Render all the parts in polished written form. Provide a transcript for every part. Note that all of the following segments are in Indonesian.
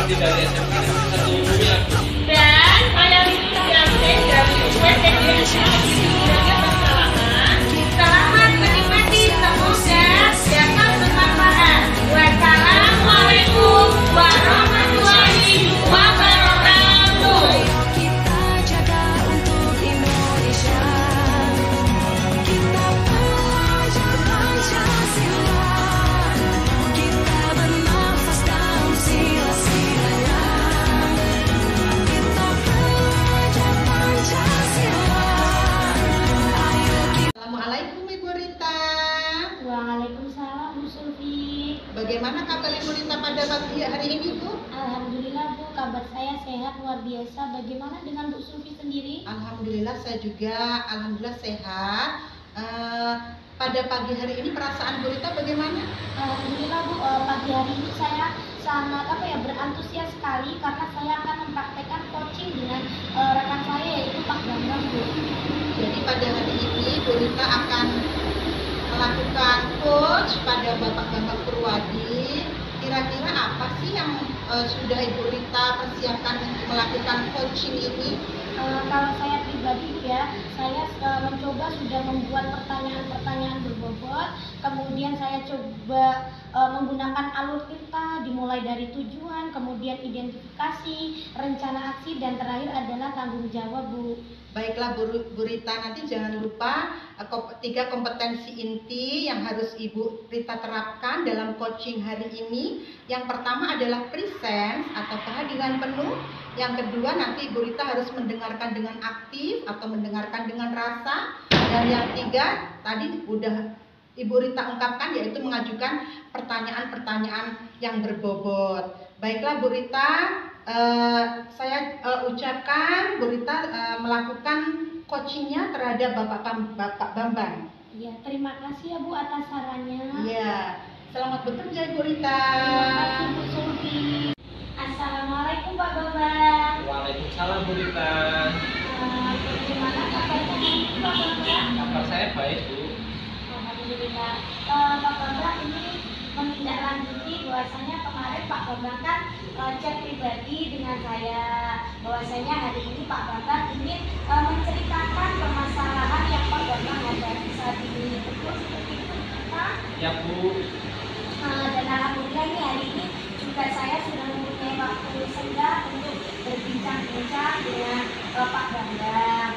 Fatih dari SMK Negeri 1 Mulia. Dan saya Lili Absen dari UPTN Persalahan. Selamat menikmati, semoga dapat bermanfaat. Wassalamualaikum warahmatullahi wabarakatuh. Kita jaga untuk Indonesia. Kita pelajar Pancasila. Kita bernafas dalam sila-silanya. Kita pelajar Pancasila. Ayo kita. Assalamualaikum Ibu Rita. Waalaikumsalam Bu Sulfi. Bagaimana kabar Ibu Rita pada pagi hari ini Bu? Alhamdulillah Bu, kabar saya sehat luar biasa. Bagaimana dengan Bu Sulfi sendiri? Alhamdulillah saya juga sehat. Pada pagi hari ini perasaan Bu Rita bagaimana? Alhamdulillah Bu, pagi hari ini saya sangat berantusias sekali karena saya akan mempraktekkan coaching dengan rekan saya yaitu Pak Bambang Bu. Jadi pada hari ini Bu Rita akan melakukan coach pada Bapak Bambang Purwadi. Kira-kira apa sih yang sudah Ibu Rita persiapkan untuk melakukan coaching ini? Kalau saya pribadi ya, saya mencoba sudah membuat pertanyaan-pertanyaan berbobot. Kemudian saya coba menggunakan alur cerita dimulai dari tujuan, kemudian identifikasi, rencana aksi, dan terakhir adalah tanggung jawab Bu. Baiklah Bu Rita, nanti jangan lupa 3 kompetensi inti yang harus Ibu Rita terapkan dalam coaching hari ini. Yang pertama adalah presence atau kehadiran penuh. Yang kedua nanti Ibu Rita harus mendengarkan dengan aktif atau mendengarkan dengan rasa. Dan yang ketiga tadi udah Ibu Rita ungkapkan yaitu mengajukan pertanyaan-pertanyaan yang berbobot. Baiklah Bu Rita, saya ucapkan Bu Rita melakukan coachingnya terhadap Bapak Bambang. Ya, terima kasih ya Bu atas sarannya. Iya, selamat bekerja Bu Rita. Terima kasih Bu Sulfi. Assalamualaikum Pak Bambang. Waalaikumsalam Bu Rita. Bagaimana kabarnya Pak Bambang? Kabar saya baik Bu. Alhamdulillah. Pak Bambang ini menindaklanjuti bahwasanya kemarin Pak Bambang kan chat pribadi dengan saya bahwasanya hari ini Pak Bambang ingin menceritakan permasalahan yang Pak Bambang hadapi saat ini. Betul seperti itu Pak? Ya Bu. Dan alhamdulillah ini hari ini juga saya sudah mempunyai waktu senggang untuk berbincang-bincang dengan Pak Bambang.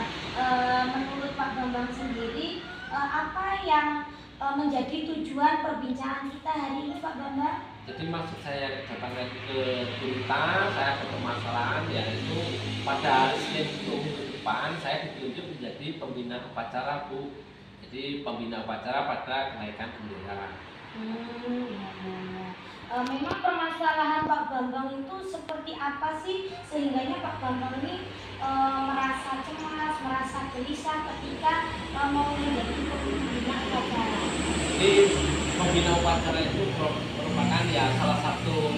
Menurut Pak Bambang sendiri, apa yang menjadi tujuan perbincangan kita hari ini Pak Bambang? Jadi maksud saya kedatangan ke Burita, saya ada permasalahan yaitu pada Senin minggu depan saya ditunjuk menjadi pembina upacara Bu. Jadi pembina upacara pada kenaikan bendera. Memang permasalahan Pak Bambang itu seperti apa sih sehingganya Pak Bambang ini merasa cemas, merasa gelisah ketika mau menjadi pembina upacara? Jadi pembina upacara itu merupakan ya salah satu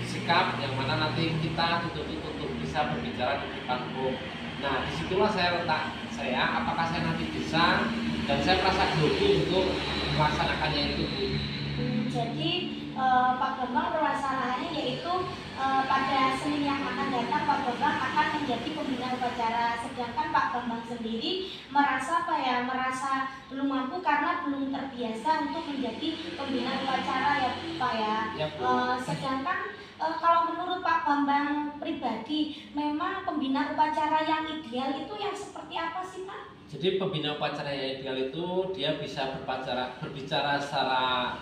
sikap yang mana nanti kita dituntut untuk bisa berbicara di depan umum. Nah disitulah saya letak apakah saya nanti bisa dan saya merasa grogi untuk melaksanakannya itu Bu. Jadi Pak Bambang permasalahannya yaitu pada Senin yang akan datang Pak Bambang akan menjadi pembina upacara, sedangkan Pak Bambang sendiri merasa merasa belum mampu karena belum terbiasa untuk menjadi pembina upacara ya Pak ya. Sedangkan kalau menurut Pak Bambang pribadi, memang pembina upacara yang ideal itu yang seperti apa sih Pak? Jadi pembina upacara yang ideal itu dia bisa berbicara secara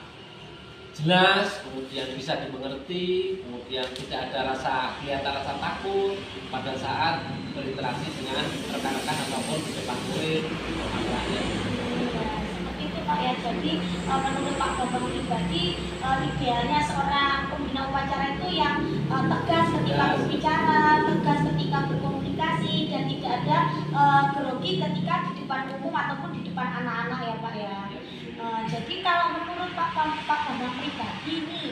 jelas, kemudian bisa dimengerti, kemudian tidak ada kelihatan rasa takut pada saat berinteraksi dengan rekan-rekan ataupun di depan murid. Seperti itu Pak ya. Jadi menurut Pak Bambang pribadi, idealnya seorang pembina upacara itu yang tegas ketika berbicara, tegas ketika berkomunikasi, dan tidak ada grogi ketika di depan umum ataupun di depan anak-anak ya Pak ya. Jadi kalau menurut Pak Bambang pribadi nih,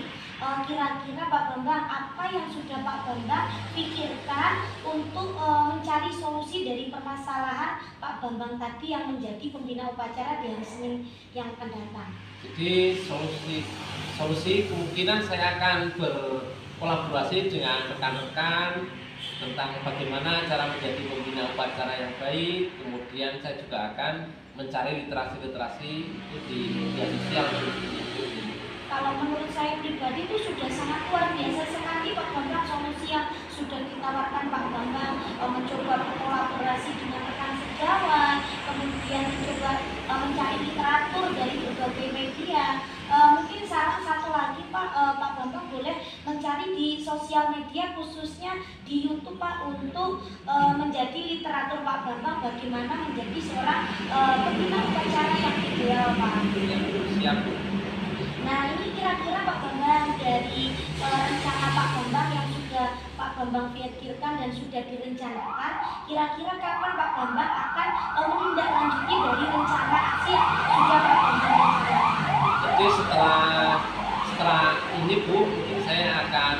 kira-kira Pak Bambang apa yang sudah Pak Bambang pikirkan untuk mencari solusi dari permasalahan Pak Bambang tadi yang menjadi pembina upacara di hari Senin yang akan datang? Jadi solusi kemungkinan saya akan kolaborasi dengan rekan-rekan tentang bagaimana cara menjadi pembina upacara yang baik. Kemudian saya juga akan mencari literasi-literasi itu di media sosial. Kalau menurut saya pribadi itu sudah sangat luar biasa sekali Pak Bambang, solusi yang sudah ditawarkan Pak Bambang, mencoba berkolaborasi dengan rekan sejawat, kemudian mencoba mencari literatur dari berbagai media. Mungkin saran satu lagi Pak Bambang boleh mencari di sosial media, khususnya di YouTube Pak, untuk menjadi literatur Pak Bambang bagaimana menjadi seorang pembina upacara yang ideal Pak. Siap. Nah ini kira-kira Pak Bambang dari rencana Pak Bambang yang sudah Pak Bambang pikirkan dan sudah direncanakan, kira-kira kapan Pak Bambang akan menindaklanjuti dari rencana aksi yang sudah Pak Bambang rencanakan? Jadi setelah ini Bu, mungkin saya akan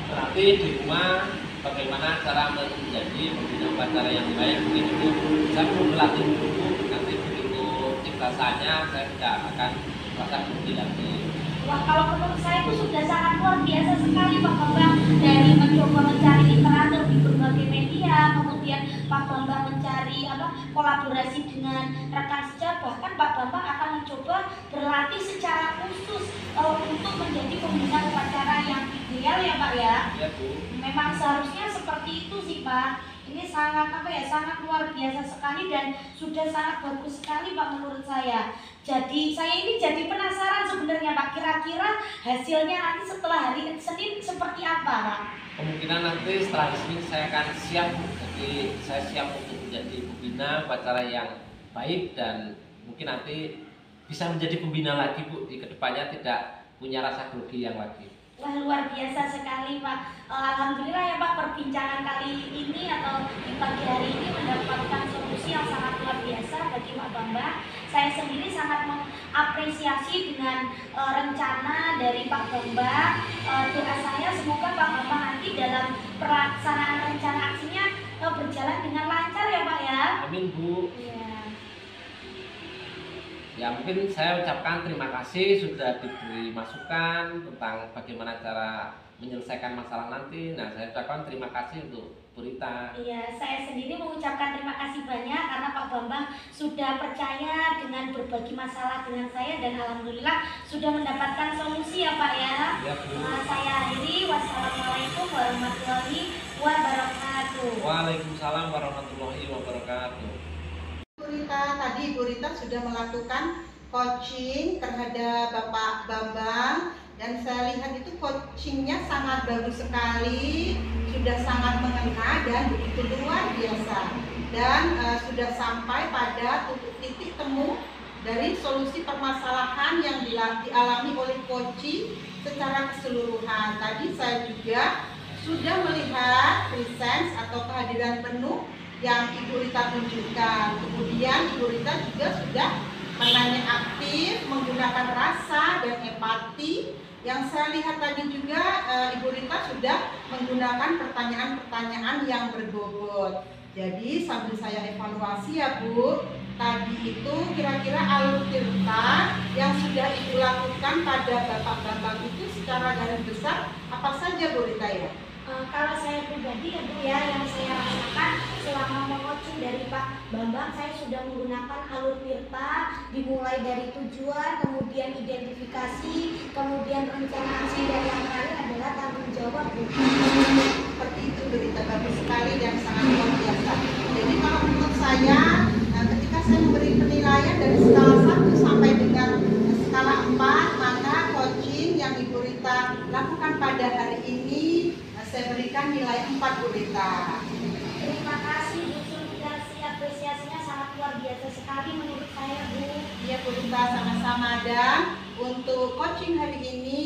berlatih di rumah bagaimana cara menjadi pembina upacara yang baik. Mungkin Bu, saya perlu berlatih dulu, nanti begitu rasanya saya tidak akan merasa berhenti lagi. Wah, kalau menurut saya itu sudah sangat luar biasa sekali Pak Bambang, dari mencoba mencari literatur di berbagai media, kemudian Pak Bambang mencari kolaborasi dengan rekan sejawat, bahkan Pak Bambang akan mencoba berlatih secara khusus untuk menjadi pembina upacara yang ideal ya Pak ya. Ya Bu. Memang seharusnya seperti itu sih Pak. Ini sangat sangat luar biasa sekali dan sudah sangat bagus sekali Pak menurut saya. Jadi saya ini jadi penasaran sebenarnya Pak, kira-kira hasilnya nanti setelah hari Senin seperti apa Pak? Kemungkinan nanti setelah Senin saya akan siap, jadi saya siap untuk menjadi pembina upacara yang baik dan mungkin nanti bisa menjadi pembina lagi Bu, di kedepannya tidak punya rasa grogi yang lagi. Wah, luar biasa sekali Pak. Alhamdulillah ya Pak, perbincangan kali ini atau di pagi hari ini mendapatkan solusi yang sangat luar biasa bagi Pak Bambang. Saya sendiri sangat mengapresiasi dengan rencana dari Pak Bambang. Doa saya semoga Pak Bambang nanti dalam pelaksanaan rencana aksinya berjalan dengan lancar ya Pak ya. Amin Bu. Ya. Ya mungkin saya ucapkan terima kasih sudah diberi masukan tentang bagaimana cara menyelesaikan masalah nanti. Nah saya ucapkan terima kasih untuk Bu Rita. Iya, saya sendiri mengucapkan terima kasih banyak karena Pak Bambang sudah percaya dengan berbagi masalah dengan saya dan alhamdulillah sudah mendapatkan solusi ya Pak ya. Ya Bu. Saya akhiri, wassalamualaikum warahmatullahi wabarakatuh. Waalaikumsalam warahmatullahi wabarakatuh. Bu Rita, tadi Bu Rita sudah melakukan coaching terhadap Bapak Bambang dan saya lihat itu coachingnya sangat bagus sekali, sudah sangat mengena dan begitu luar biasa dan sudah sampai pada titik temu dari solusi permasalahan yang dialami oleh coaching secara keseluruhan. Tadi saya juga sudah melihat presence atau kehadiran penuh yang Ibu Rita tunjukkan. Kemudian Ibu Rita juga sudah menanya aktif, menggunakan rasa dan empati. Yang saya lihat tadi juga Ibu Rita sudah menggunakan pertanyaan-pertanyaan yang berbobot. Jadi sambil saya evaluasi ya Bu, tadi itu kira-kira alur tirta yang sudah Ibu lakukan pada Bapak Bambang itu secara garis besar apa saja Bu Rita ya? Kalau saya pribadi ya Bu ya, yang saya rasakan selama mengcoaching dari Pak Bambang, saya sudah menggunakan alur tirta, dimulai dari tujuan, kemudian identifikasi, kemudian rencana aksi, dan yang terakhir adalah tanggung jawab Bu. Seperti itu berita bagus sekali dan sangat luar biasa. Jadi kalau menurut saya ketika saya memberi penilaian dari skala 1 sampai dengan skala 4, maka coaching yang Ibu Rita lakukan pada hari ini saya berikan nilai 4 Bu Rita. Terima kasih Bu Sulidarsi, apresiasinya sangat luar biasa sekali menurut saya Bu. Iya Bu Rita, sama-sama. Dan untuk coaching hari ini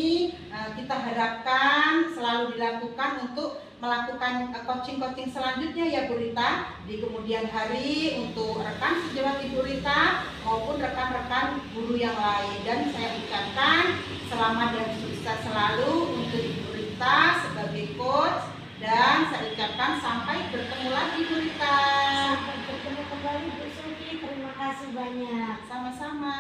kita harapkan selalu dilakukan untuk melakukan coaching-coaching selanjutnya ya Bu Rita di kemudian hari untuk rekan sejawat Ibu Rita maupun rekan-rekan guru yang lain. Dan saya ucapkan selamat dan sukses selalu untuk Ibu Rita sebagai coach dan saya ucapkan sampai bertemu lagi Bu Rita. Sampai bertemu kembali Bu Suki, terima kasih banyak. Sama-sama.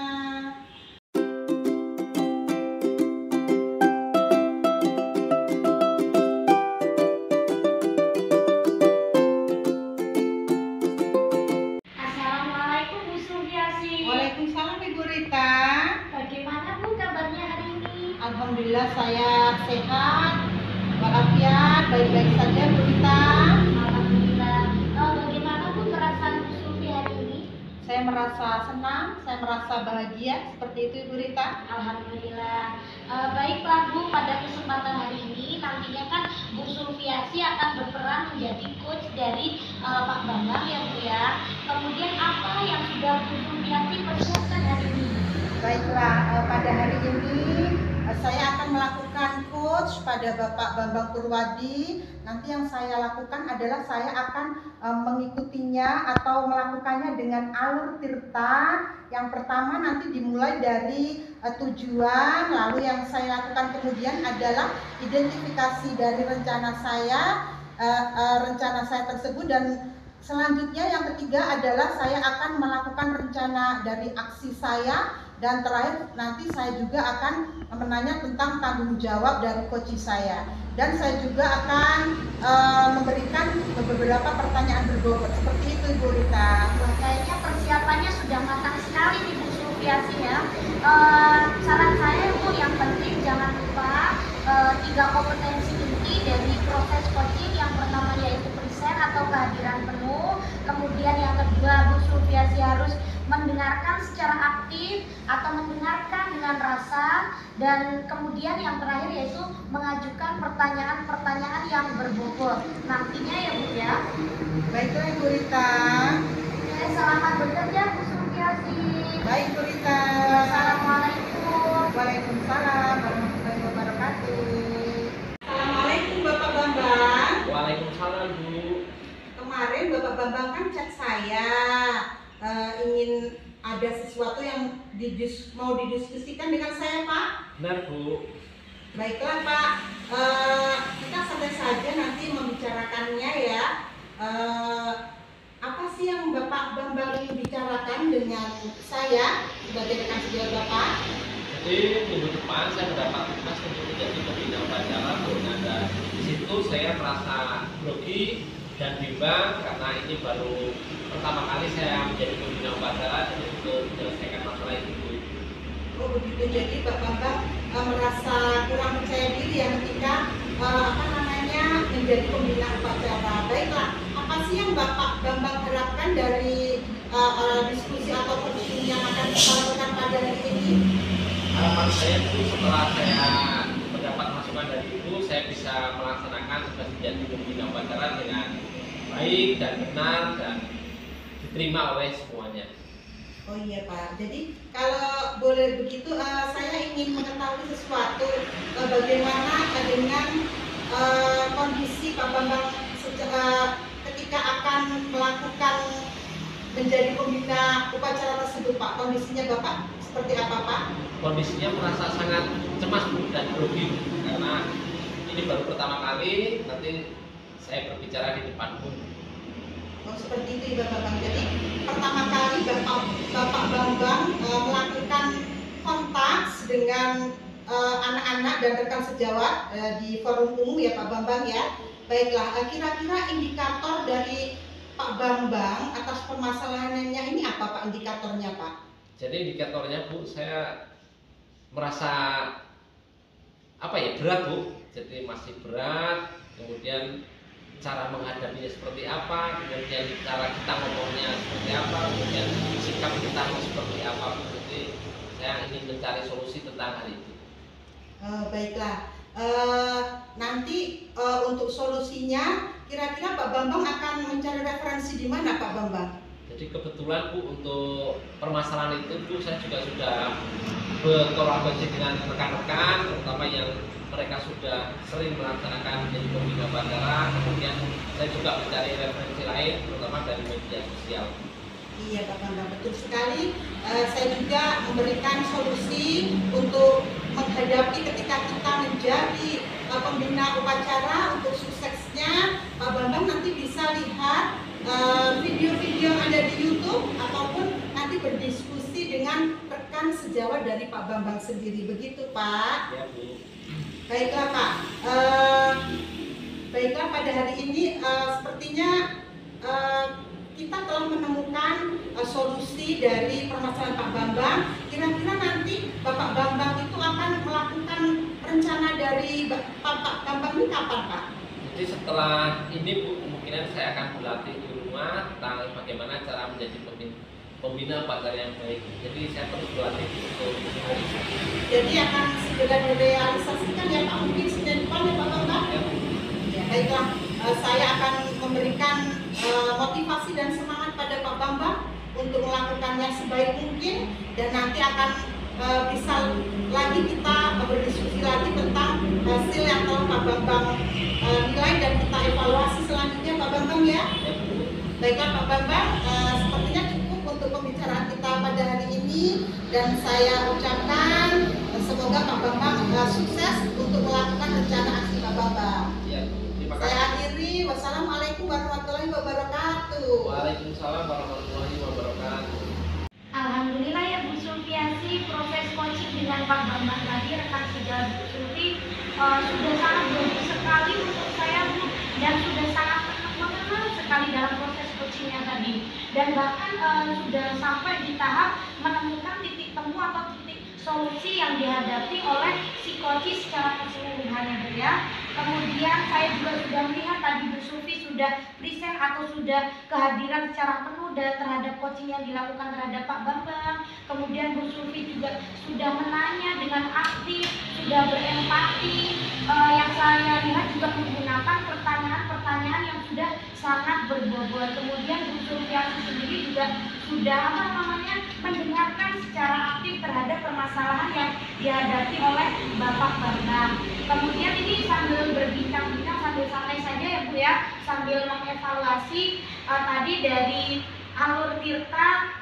sehat walafiat, baik-baik saja Bu Rita. Alhamdulillah. Bagaimana Bu perasaan Bu Sulfi hari ini? Saya merasa senang, saya merasa bahagia, seperti itu Ibu Rita. Alhamdulillah. Baiklah Bu, pada kesempatan hari ini nantinya kan Bu Sulfiasi akan berperan menjadi coach dari Pak Bambang ya Bu ya. Kemudian apa yang sudah Bu Sulfiasi persiapkan hari ini? Baiklah, pada hari ini saya akan melakukan coach pada Bapak Bambang Purwadi. Nanti yang saya lakukan adalah saya akan mengikutinya atau melakukannya dengan alur tirta. Yang pertama nanti dimulai dari tujuan, lalu yang saya lakukan kemudian adalah identifikasi dari rencana saya tersebut, dan selanjutnya yang ketiga adalah saya akan melakukan rencana dari aksi saya, dan terakhir nanti saya juga akan menanya tentang tanggung jawab dari coach saya, dan saya juga akan memberikan beberapa pertanyaan berbobot seperti itu Ibu Rita. Wah, kayaknya persiapannya sudah matang sekali nih Bu Sulfiasi ya. Saran saya Bu, yang penting jangan lupa 3 kompetensi inti dari proses coaching. Yang pertama yaitu present atau kehadiran penuh. Kemudian yang kedua Bu Sulfiasi harus mendengarkan secara aktif atau mendengarkan dengan rasa, dan kemudian yang terakhir yaitu mengajukan pertanyaan-pertanyaan yang berbobot nantinya ya Bu ya. Baiklah Ibu Rita. Oke, selamat bekerja Bu Sulfiasi. Baik Bu Rita. Assalamualaikum. Waalaikumsalam warahmatullahi wabarakatuh. Assalamualaikum Bapak Bambang. Waalaikumsalam Bu. Kemarin Bapak Bambang kan chat saya ingin ada sesuatu yang mau didiskusikan dengan saya Pak. Benar Bu. Baiklah Pak, kita santai saja nanti membicarakannya ya. Apa sih yang Bapak Bambang ingin bicarakan dengan saya sebagai rekan sejawat Bapak? Jadi minggu depan saya mendapat tugas untuk menjadi pembina upacara Bonada. Di situ saya merasa grogi dan bimbang karena ini baru pertama kali saya menjadi pembina upacara dan untuk menyelesaikan masalah itu. Oh begitu, jadi Bapak Bambang merasa kurang percaya diri ya ketika menjadi pembina upacara. Baiklah, apa sih yang Bapak Bambang harapkan dari diskusi atau coaching yang akan kita lakukan pada hari ini? Harapan saya itu setelah saya mendapat masukan dari Ibu, saya bisa melaksanakan tugas menjadi pembina upacara dengan baik dan benar dan diterima oleh semuanya. Oh iya Pak, jadi kalau boleh begitu saya ingin mengetahui sesuatu bagaimana dengan kondisi Pak Bambang ketika akan melakukan menjadi pembina upacara tersebut Pak. Kondisinya Bapak seperti apa Pak? Kondisinya merasa sangat cemas Bu dan grogi karena ini baru pertama kali nanti saya berbicara di depan pun. Oh seperti itu Bapak Bambang. Jadi pertama kali Bapak Bambang melakukan kontak dengan anak-anak dan rekan sejawat di forum umum ya Pak Bambang ya. Baiklah, kira-kira indikator dari Pak Bambang atas permasalahannya ini apa Pak indikatornya Pak? Jadi indikatornya Bu, saya merasa berat Bu. Jadi masih berat, kemudian cara menghadapinya seperti apa, kemudian cara kita ngomongnya seperti apa, kemudian sikap kita seperti apa. Jadi saya ingin mencari solusi tentang hal itu. Baiklah, nanti untuk solusinya kira-kira Pak Bambang akan mencari referensi di mana Pak Bambang? Jadi kebetulan Bu, untuk permasalahan itu Bu, saya juga sudah berkolaborasi dengan rekan-rekan, terutama yang mereka sudah sering melaksanakan menjadi pembina upacara. Kemudian saya juga mencari referensi lain, terutama dari media sosial. Iya Pak Bambang, betul sekali. Saya juga memberikan solusi untuk menghadapi ketika kita menjadi pembina upacara. Untuk suksesnya Pak Bambang nanti bisa lihat video-video yang ada di YouTube ataupun nanti berdiskusi dengan rekan sejawat dari Pak Bambang sendiri. Begitu Pak. Ya Bu. Baiklah Pak. Baiklah, pada hari ini sepertinya kita telah menemukan solusi dari permasalahan Pak Bambang. Kira-kira nanti Bapak Bambang itu akan melakukan rencana dari Pak Bambang ini kapan, Pak? Jadi setelah ini Bu, kemungkinan saya akan berlatih di rumah tentang bagaimana cara menjadi pembina upacara yang baik. Jadi saya terus berlatih di situ. Jadi akan segera direalisasikan ya Pak, mungkin Senin depan ya Pak Bambang? Ya, Ya, baiklah, saya akan memberikan motivasi dan semangat pada Pak Bambang untuk melakukannya sebaik mungkin, dan nanti akan bisa lagi kita berdiskusi lagi tentang hasil yang telah Pak Bambang nilai dan kita evaluasi selanjutnya Pak Bambang ya. Baiklah Pak Bambang, sepertinya cukup untuk pembicaraan kita pada hari ini, dan saya ucapkan semoga Pak Bambang sukses untuk melakukan rencana aksi Pak Bambang. ya. Terima Saya kasih. akhiri, wassalamualaikum warahmatullahi wabarakatuh. Waalaikumsalam warahmatullahi wabarakatuh. Alhamdulillah ya Bu Sulfiasi, proses coaching dengan Pak Bambang tadi, rekan sejawat Bu Sulfi, sudah sangat bagus sekali untuk saya Bu, dan sudah sangat mengenal sekali dalam proses coachingnya tadi, dan bahkan sudah sampai di tahap menemukan titik temu atau titik solusi yang dihadapi oleh si coach secara keseluruhannya Bu ya. Kemudian saya juga sudah melihat tadi Bu Sulfi sudah present atau sudah kehadiran secara penuh dan terhadap coaching yang dilakukan terhadap Pak Bambang. Kemudian Bu Sulfi juga sudah menanya dengan aktif, sudah berempati, yang saya lihat juga menggunakan pertanyaan-pertanyaan yang sudah sangat berbobot. Kemudian Bu Sulfiasi sendiri juga sudah mendengarkan secara aktif terhadap permasalahan yang dihadapi oleh Bapak Bambang. Kemudian ini sambil berbincang-bincang, sambil santai saja ya Bu ya, sambil mengevaluasi tadi dari alur tirta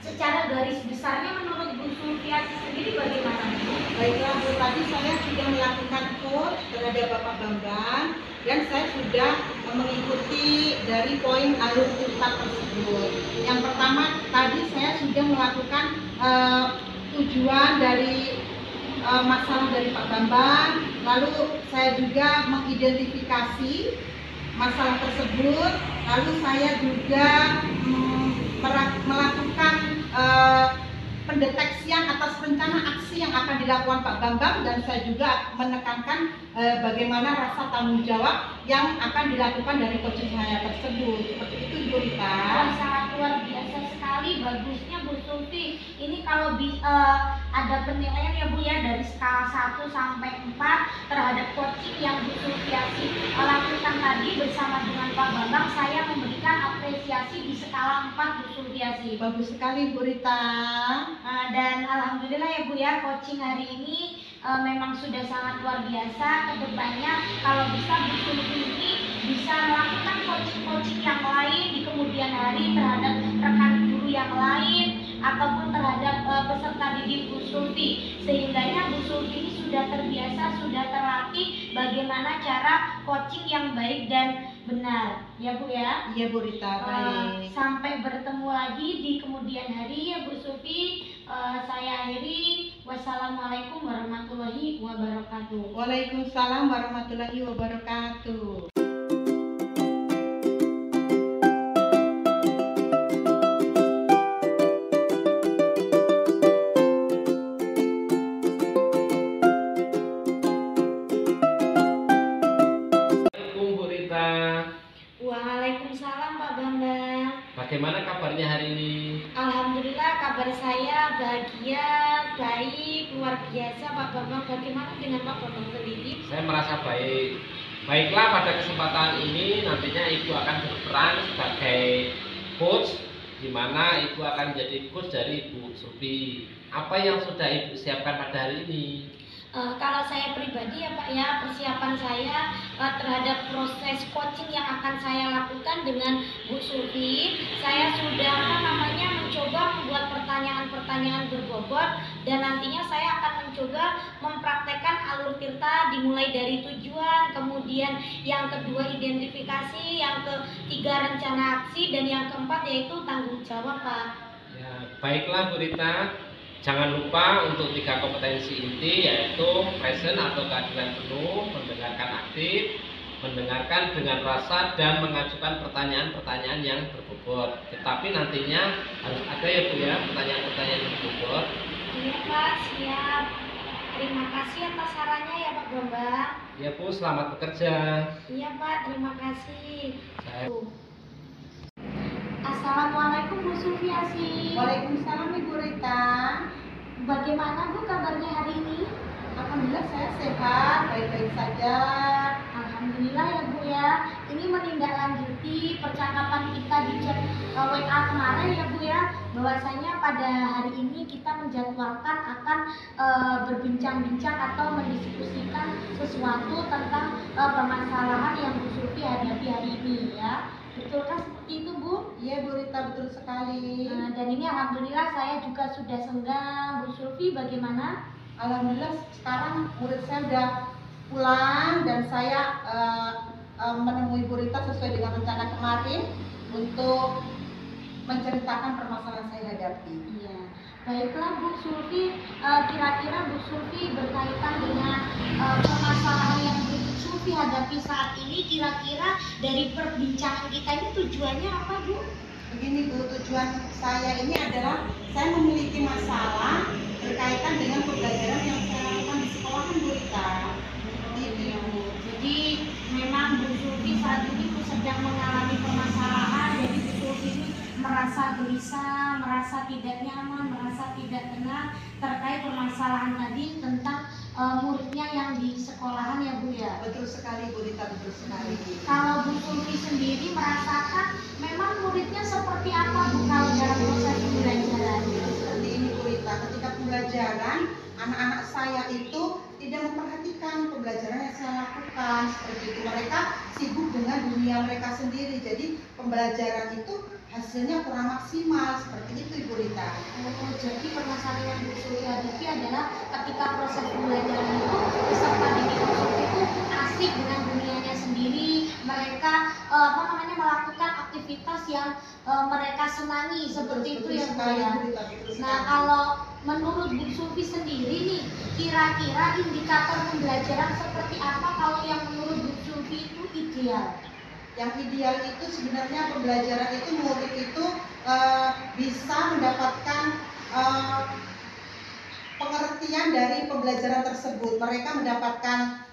secara garis besarnya menurut Bu Sulfiasi sendiri bagaimana Bu? Baiklah Bu, tadi saya sudah melakukan coach terhadap Bapak Bambang, dan saya sudah mengikuti dari poin alur tirta tersebut. Yang pertama tadi saya sudah melakukan tujuan dari masalah dari Pak Bambang, lalu saya juga mengidentifikasi masalah tersebut, lalu saya juga melakukan pendeteksian atas rencana aksi yang akan dilakukan Pak Bambang, dan saya juga menekankan bagaimana rasa tanggung jawab yang akan dilakukan dari coaching saya tersebut. Seperti itu Bu Rita. Sangat luar biasa sekali, bagusnya Bu Sulfi. Ini kalau ada penilaian ya Bu ya, dari skala 1 sampai 4 terhadap coaching yang Bu Sulfiasi lakukan tadi bersama dengan Pak Bambang, saya memberikan apresiasi di skala 4 Bu Sulfiasi. Bagus sekali Bu Rita. Dan alhamdulillah ya Bu ya, coaching hari ini memang sudah sangat luar biasa. Kedepannya kalau bisa Bu Sulfi ini bisa melakukan coaching yang lain di kemudian hari terhadap rekan guru yang lain ataupun terhadap peserta didik Bu Sulfi, sehingganya Bu Sulfi ini sudah terbiasa, sudah terlatih bagaimana cara coaching yang baik dan benar ya Bu ya. Iya Bu Rita, baik. Sampai bertemu lagi di kemudian hari ya Bu Sulfi. Saya akhiri, wassalamualaikum warahmatullahi wabarakatuh. Waalaikumsalam warahmatullahi wabarakatuh. Assalamualaikum Bu Rita. Waalaikumsalam Pak Bambang. Bagaimana kabarnya hari ini? Alhamdulillah kabar saya bahagia, baik, luar biasa Pak Bambang. Bagaimana dengan Pak Bambang sendiri? Saya merasa baik. Baiklah, pada kesempatan ini nantinya Ibu akan berperan sebagai coach, di mana Ibu akan menjadi coach dari Bu Sulfi. Apa yang sudah Ibu siapkan pada hari ini? Kalau saya pribadi ya Pak ya, persiapan saya terhadap proses coaching yang akan saya lakukan dengan Bu Sulfi, saya sudah mencoba membuat pertanyaan-pertanyaan berbobot, dan nantinya saya akan mencoba mempraktekkan alur tirta dimulai dari tujuan, kemudian yang kedua identifikasi, yang ketiga rencana aksi, dan yang keempat yaitu tanggung jawab Pak. Ya, baiklah Bu Rita. Jangan lupa untuk 3 kompetensi inti, yaitu present atau kehadiran penuh, mendengarkan aktif, mendengarkan dengan rasa, dan mengajukan pertanyaan-pertanyaan yang berbobot. Tetapi nantinya harus ada ya Bu ya, pertanyaan-pertanyaan yang berbobot. Iya Pak, siap. Terima kasih atas sarannya ya Pak Bambang. Ya Bu, selamat bekerja. Iya Pak, terima kasih. Saya Assalamualaikum Bu Sufiasi. Waalaikumsalam Ibu Rita. Bagaimana Bu kabarnya hari ini? Alhamdulillah saya sehat, baik-baik saja. Alhamdulillah ya Bu ya. Ini menindaklanjuti percakapan kita di chat WA kemarin ya Bu ya. Bahwasanya pada hari ini kita menjadwalkan akan berbincang-bincang atau mendiskusikan sesuatu tentang permasalahan yang Bu Sufi hadapi hari ini ya. Betulkah seperti itu Bu? Iya Bu Rita, betul sekali. Dan ini alhamdulillah saya juga sudah senggang. Bu Sufi bagaimana? Alhamdulillah sekarang murid saya udah pulang dan saya menemui Bu Rita sesuai dengan rencana kemarin untuk menceritakan permasalahan saya hadapi. Iya. Baiklah Bu Sulfi, kira-kira Bu Sulfi berkaitan dengan permasalahan yang Bu Sulfi hadapi saat ini, kira-kira dari perbincangan kita ini tujuannya apa Bu? Begini Bu, tujuan saya ini adalah saya memiliki masalah berkaitan dengan pembelajaran yang saya lakukan di sekolahan Bu Rita. Seperti itu Bu. Jadi memang Bu Sulfi saat ini sedang mengalami permasalahan, jadi Bu Sulfi ini merasa gelisah, merasa tidak nyaman, merasa tidak tenang terkait permasalahan tadi tentang muridnya yang di sekolahan ya Bu ya. Betul sekali Bu Rita, betul sekali. Kalau Bu Sulfi sendiri merasakan memang muridnya seperti apa Bu kalau dalam proses pembelajaran? Seperti ini Bu Rita, ketika pembelajaran anak-anak saya itu tidak memperhatikan pembelajaran yang saya lakukan. Seperti itu, mereka sibuk dengan dunia mereka sendiri. Jadi pembelajaran itu hasilnya kurang maksimal. Seperti itu Ibu Rita. Oh, jadi permasalahan yang Bu Sulfi hadapi adalah ketika proses pembelajaran itu peserta didik Bu Sulfi itu asik dengan dunianya sendiri. Mereka melakukan aktivitas yang mereka senangi seperti itu ya Bu ya. Nah, kalau menurut Bu Sulfi sendiri nih, kira-kira indikator pembelajaran seperti apa kalau yang menurut Bu Sulfi itu ideal? Yang ideal itu sebenarnya pembelajaran itu murid itu bisa mendapatkan pengertian dari pembelajaran tersebut. Mereka mendapatkan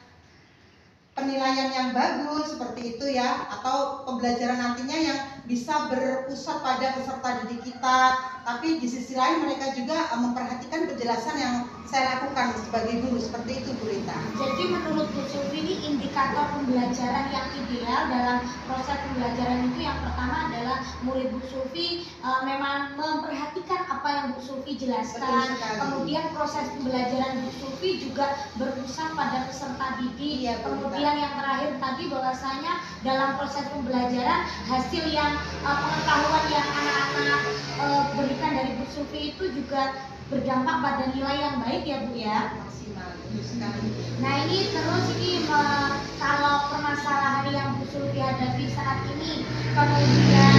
penilaian yang bagus seperti itu ya, atau pembelajaran nantinya yang bisa berpusat pada peserta didik kita. Tapi di sisi lain mereka juga memperhatikan penjelasan yang saya lakukan sebagai guru. Seperti itu Bu Rita. Jadi menurut Bu Sulfi ini indikator pembelajaran yang ideal dalam proses pembelajaran itu yang pertama adalah murid Bu Sulfi memang memperhatikan apa yang Bu Sulfi jelaskan. Kemudian proses pembelajaran Bu Sulfi juga berpusat pada peserta didik. Iya, kemudian yang terakhir tadi bahwasanya dalam proses pembelajaran hasil yang pengetahuan yang anak-anak berikan dari Bu Sulfi itu juga berdampak pada nilai yang baik ya Bu ya. Maksimal, betul sekali. Nah ini terus ini kalau permasalahan yang Bu Sulfi hadapi saat ini kemudian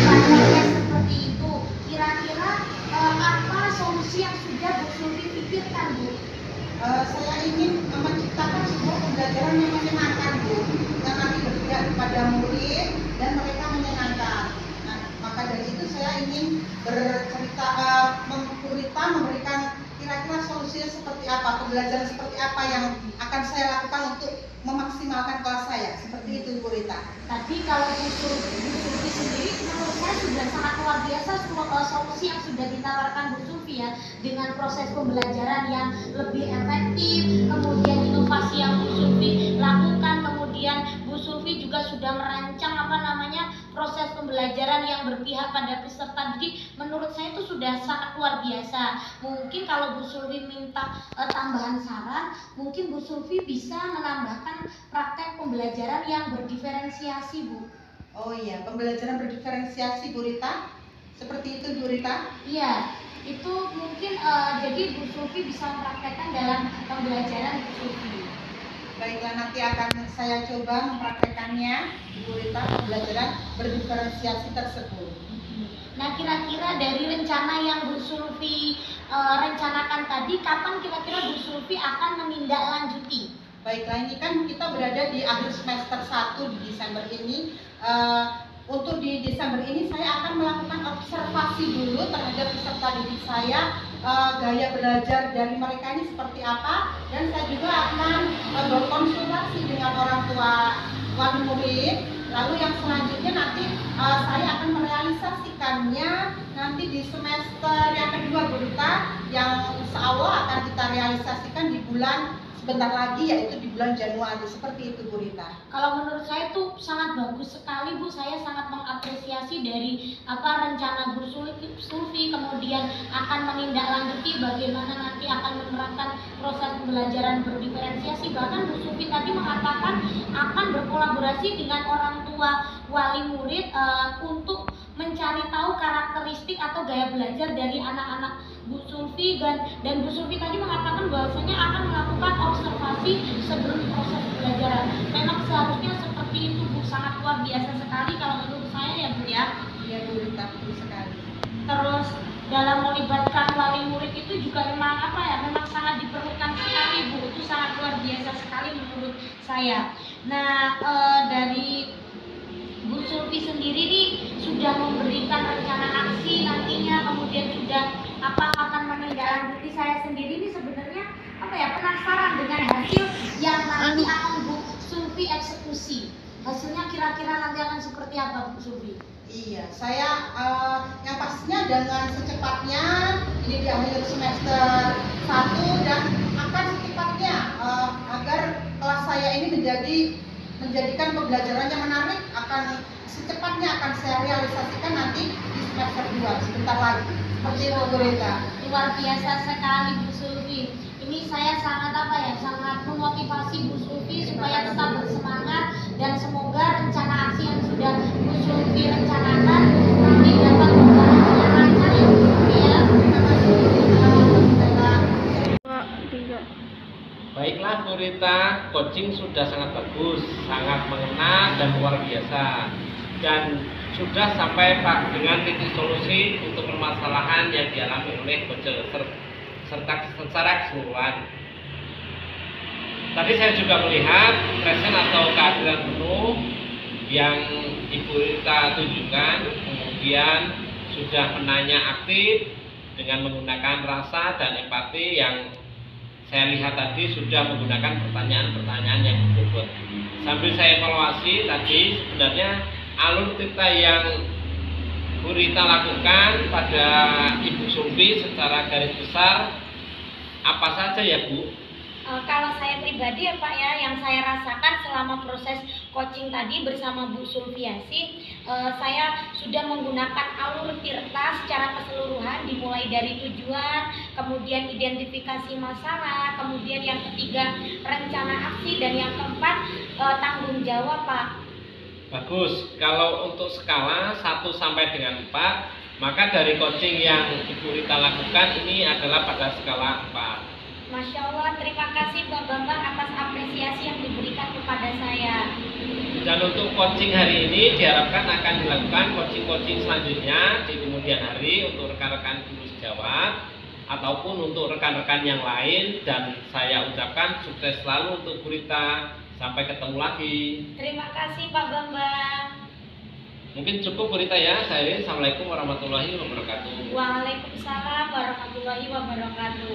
prakteknya seperti itu, kira-kira apa solusi yang sudah Bu Sulfi pikirkan Bu? Saya ingin menciptakan sebuah pembelajaran yang menyenangkan Bu, yang nanti berpihak kepada murid dan mereka menyenangkan. Nah, maka dari itu saya ingin bercerita, memberikan kira-kira solusinya seperti apa, pembelajaran seperti apa yang akan saya lakukan untuk memaksimalkan kelas saya. Seperti itu Bu Rita. Tadi kalau Bu Sulfi sendiri menurut saya sudah sangat luar biasa solusi yang sudah ditawarkan Bu Sulfi ya, dengan proses pembelajaran yang lebih efektif, kemudian inovasi yang Bu Sulfi lakukan, kemudian Bu Sulfi juga sudah merancang proses pembelajaran yang berpihak pada peserta didik. Menurut saya itu sudah sangat luar biasa. Mungkin kalau Bu Sulfi minta tambahan saran, mungkin Bu Sulfi bisa menambahkan praktek pembelajaran yang berdiferensiasi Bu. Oh iya, pembelajaran berdiferensiasi Bu Rita. Seperti itu Bu Rita? Iya, itu mungkin jadi Bu Sulfi bisa mempraktekkan dalam pembelajaran Bu Sulfi. Baiklah, nanti akan saya coba mempraktekannya Bu Rita, pembelajaran berdiferensiasi tersebut. Nah, kira-kira dari rencana yang Bu Sulfi rencanakan tadi, kapan kira-kira Bu Sulfi akan menindaklanjuti? Baiklah, ini kan kita berada di akhir semester 1 di Desember ini. Untuk di Desember ini saya akan melakukan observasi dulu terhadap peserta didik saya gaya belajar dari mereka ini seperti apa, dan saya juga akan berkonsultasi dengan orang tua wali murid. Lalu yang selanjutnya nanti saya akan merealisasikannya nanti di semester yang kedua Bu Rita, yang insya Allah akan kita realisasikan di bulan sebentar lagi, yaitu di bulan Januari. Seperti itu Bu Rita. Kalau menurut saya itu sangat bagus sekali Bu, saya sangat mengapresiasi dari rencana Bu Sulfi, kemudian akan menindaklanjuti bagaimana nanti akan menerapkan proses pembelajaran berdiferensiasi. Bahkan Bu Sulfi tadi mengatakan akan berkolaborasi dengan orang tua wali murid untuk mencari tahu karakteristik atau gaya belajar dari anak-anak Bu Sulfi, dan Bu Sulfi tadi mengatakan bahwasanya akan melakukan observasi sebelum proses pembelajaran. Memang seharusnya seperti itu Bu, sangat luar biasa sekali kalau menurut saya ya Bu ya. Iya Bu Rita, betul sekali. Terus dalam melibatkan wali murid itu juga memang memang sangat diperlukan sekali Bu, itu sangat luar biasa sekali menurut saya. Nah dari Bu Sulfi sendiri nih sudah memberikan rencana aksi nantinya, kemudian sudah akan menindaklanjuti. Saya sendiri nih sebenarnya penasaran dengan hasil yang nanti akan Bu Sulfi eksekusi. Hasilnya kira-kira nanti akan seperti apa Bu Sulfi? Iya, saya yang pastinya dengan secepatnya ini di akhir semester 1 dan akan secepatnya agar kelas saya ini menjadikan pembelajaran yang menarik, akan secepatnya akan saya realisasikan nanti di semester 2 sebentar lagi. Seperti itu Bu Rita. Luar biasa sekali Bu Sulfi. Ini saya sangat sangat memotivasi Bu Sulfi supaya tetap bersemangat, dan semoga rencana aksi yang sudah Bu Sulfi rencanakan nanti dapat berjalan dengan lancar ya Bu Sulfi ya. Terima kasih Bu Rita. Baiklah Bu Rita, coaching sudah sangat bagus, sangat mengena dan luar biasa, dan sudah sampai dengan titik solusi untuk permasalahan yang dialami oleh bocil serta secara keseluruhan. Tadi saya juga melihat present atau kehadiran penuh yang Ibu Rita tunjukkan, kemudian sudah menanya aktif dengan menggunakan rasa dan empati yang saya lihat tadi sudah menggunakan pertanyaan-pertanyaan yang berbobot. Sambil saya evaluasi tadi, sebenarnya alur cerita yang Bu Rita lakukan pada Ibu Sulfi secara garis besar apa saja ya Bu? Kalau saya pribadi ya Pak ya, yang saya rasakan selama proses coaching tadi bersama Bu Sulfiasi, saya sudah menggunakan alur tirta secara keseluruhan, dimulai dari tujuan, kemudian identifikasi masalah, kemudian yang ketiga rencana aksi, dan yang keempat tanggung jawab Pak. Bagus, kalau untuk skala 1 sampai dengan 4, maka dari coaching yang Ibu Rita lakukan ini adalah pada skala 4. Masya Allah, terima kasih Pak Bambang atas apresiasi yang diberikan kepada saya. Dan untuk coaching hari ini diharapkan akan dilakukan coaching-coaching selanjutnya di kemudian hari untuk rekan-rekan guru sejawat ataupun untuk rekan-rekan yang lain, dan saya ucapkan sukses selalu untuk Bu Rita. Sampai ketemu lagi. Terima kasih Pak Bambang. Mungkin cukup Bu Rita ya. Saya Assalamualaikum warahmatullahi wabarakatuh. Waalaikumsalam warahmatullahi wabarakatuh.